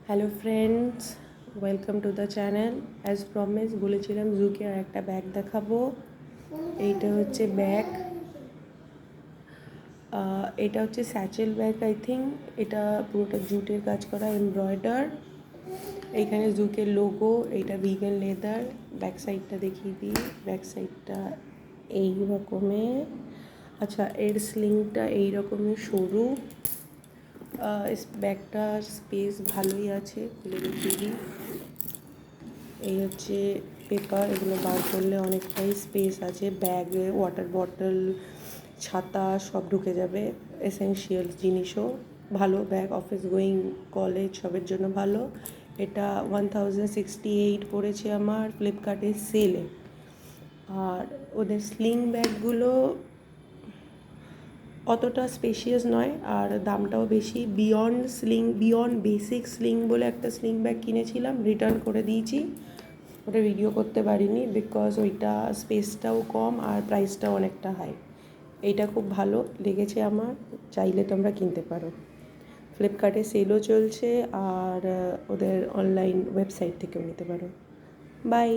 Hello friends, welcome to the channel. As promise বলেছিলাম জুকে আর একটা bag দেখাবো। এইটা হচ্ছে ব্যাগ, এটা হচ্ছে স্যাচেল ব্যাগ আই থিঙ্ক। এটা পুরোটা জুটের কাজ করা, এমব্রয়ডার। এইখানে জুকের লোগো, এইটা ভিগান লেদার। ব্যাক সাইডটা দেখিয়ে দিই। ব্যাক সাইডটা এই রকমের। আচ্ছা, এর স্লিংটা এই রকমের সরু। ব্যাগটার স্পেস ভালোই আছে, খুলে দেখিয়ে দিই। এই হচ্ছে পেপার, এগুলো বার করলে অনেকটাই স্পেস আছে। ব্যাগে ওয়াটার বটল, ছাতা সব ঢুকে যাবে। এসেনশিয়াল জিনিসও ভালো। ব্যাগ অফিস গোয়িং, কলেজ সবের জন্য ভালো। এটা 1068 পড়েছে আমার ফ্লিপকার্টের সেলে। আর ওদের স্লিং ব্যাগগুলো অতটা স্পেশিয়াস নয় আর দামটাও বেশি। বিয়ন্ড বেসিক স্লিং বলে একটা স্লিং ব্যাগ কিনেছিলাম, রিটার্ন করে দিয়েছি। ওটা ভিডিও করতে পারিনি বিকজ ওইটা স্পেসটাও কম আর প্রাইসটাও অনেকটা হাই। এইটা খুব ভালো লেগেছে আমার, চাইলে তোমরা কিনতে পারো। ফ্লিপকার্টে সেলও চলছে আর ওদের অনলাইন ওয়েবসাইট থেকেও নিতে পারো। বাই।